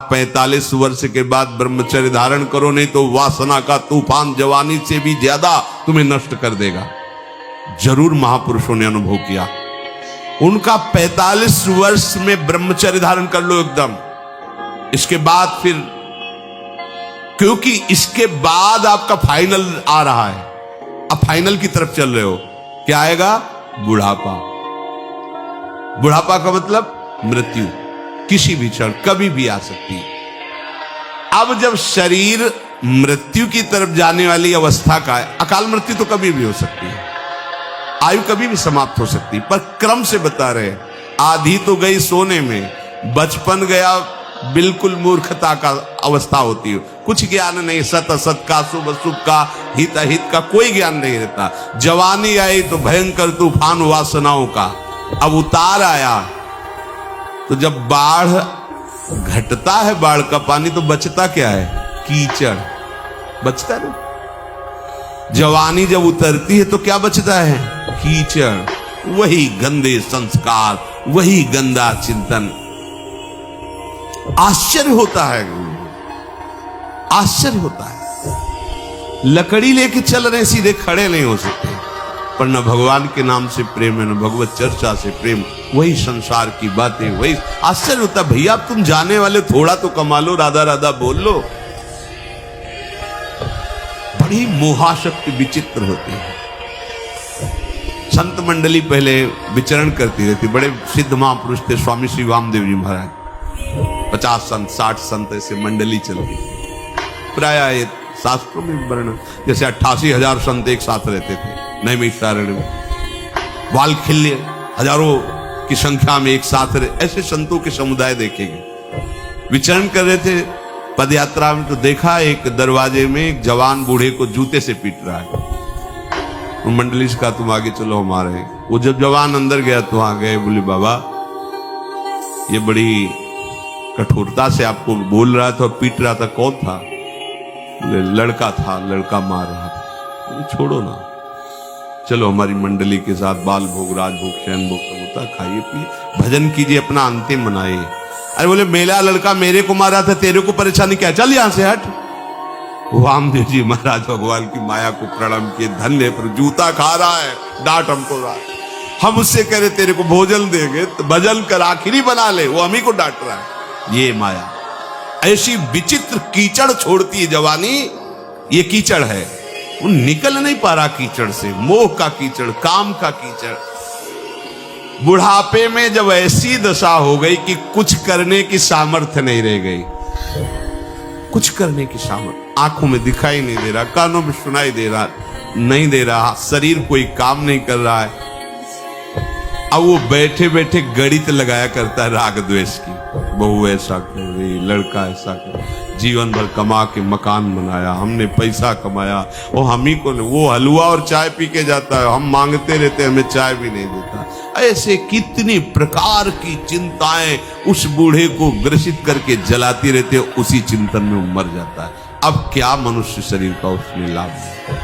45 वर्ष के बाद ब्रह्मचर्य धारण करो, नहीं तो वासना का तूफान जवानी से भी ज्यादा तुम्हें नष्ट कर देगा। जरूर महापुरुषों ने अनुभव किया। उनका 45 वर्ष में ब्रह्मचर्य धारण कर लो एकदम। इसके बाद फिर, क्योंकि इसके बाद आपका फाइनल आ रहा है, अब फाइनल की तरफ चल रहे हो। क्या आएगा? बुढ़ापा। बुढ़ापा का मतलब मृत्यु, किसी भी क्षण कभी भी आ सकती है। अब जब शरीर मृत्यु की तरफ जाने वाली अवस्था का है, अकाल मृत्यु तो कभी भी हो सकती है, आयु कभी भी समाप्त हो सकती है, पर क्रम से बता रहे। आधी तो गई सोने में, बचपन गया बिल्कुल मूर्खता का अवस्था होती है, कुछ ज्ञान नहीं, सत असत का, शुभ अशुभ का, हित अहित का कोई ज्ञान नहीं रहता। जवानी आई तो भयंकर तूफान वासनाओं का। अब उतार आया तो जब बाढ़ घटता है, बाढ़ का पानी, तो बचता क्या है? कीचड़ बचता है ना। जवानी जब उतरती है तो क्या बचता है? कीचड़, वही गंदे संस्कार, वही गंदा चिंतन। आश्चर्य होता है, आश्चर्य होता है। लकड़ी लेके चल रहे, सीधे खड़े नहीं हो सकते, पर न भगवान के नाम से प्रेम है, न भगवत चर्चा से प्रेम, वही संसार की बातें, वही। आश्चर्य होता है, भैया तुम जाने वाले, थोड़ा तो कमा लो, राधा राधा बोल लो। बड़ी मोहाशक्ति विचित्र होती है। संत मंडली पहले विचरण करती रहती। बड़े सिद्ध महापुरुष थे स्वामी श्री वामदेव जी महाराज। 50 संत 60 संत ऐसे मंडली चलती। प्राय शास्त्रों में वर्ण, जैसे 88,000 संत एक साथ रहते थे नैमिषारण्य में। वालखिल्य हजारों की संख्या में एक साथ रहे, ऐसे संतों के समुदाय देखेंगे। विचरण कर रहे थे पद यात्रा में, तो देखा एक दरवाजे में एक जवान बूढ़े को जूते से पीट रहा है। तो मंडली से कहा तुम आगे चलो हमारे। वो जब जवान अंदर गया तो आ गए, बोले बाबा ये बड़ी कठोरता से आपको बोल रहा था और पीट रहा था, कौन था? बोले लड़का था, लड़का मार रहा था। बोले छोड़ो ना, चलो हमारी मंडली के साथ बाल भोग, राजभोग, शयन भोग सब होता, खाइए पिए, भजन कीजिए, अपना अंतिम मनाइए। अरे बोले मेरा लड़का मेरे को मारा था, तेरे को परेशानी क्या? चल यहां से हट। वामदेव जी महाराज भगवान की माया को प्रणाम किए, धन्य पर जूता खा रहा है, डांट हमको रहा है। हम उससे कह रहे तेरे को भोजन देंगे तो भजन कर आखिरी बना ले, वो हम ही को डांट रहा है। ये माया ऐसी विचित्र कीचड़ छोड़ती है जवानी। ये कीचड़ है, वो निकल नहीं पा रहा कीचड़ से, मोह का कीचड़, काम का कीचड़। बुढ़ापे में जब ऐसी दशा हो गई कि कुछ करने की सामर्थ्य नहीं रह गई, कुछ करने की सामर्थ्य, आंखों में दिखाई नहीं दे रहा, कानों में सुनाई दे रहा नहीं दे रहा, शरीर कोई काम नहीं कर रहा है। अब वो बैठे बैठे गणित लगाया करता है राग द्वेष की। बहू ऐसा कर रही, लड़का ऐसा कर, जीवन भर कमा के मकान बनाया, हमने पैसा कमाया, वो हम ही को, वो हलवा और चाय पी के जाता है, हम मांगते रहते, हमें चाय भी नहीं देता। ऐसे कितनी प्रकार की चिंताएं उस बूढ़े को ग्रसित करके जलाती रहते, उसी चिंतन में मर जाता है। अब क्या मनुष्य शरीर का उसमें लाभ है?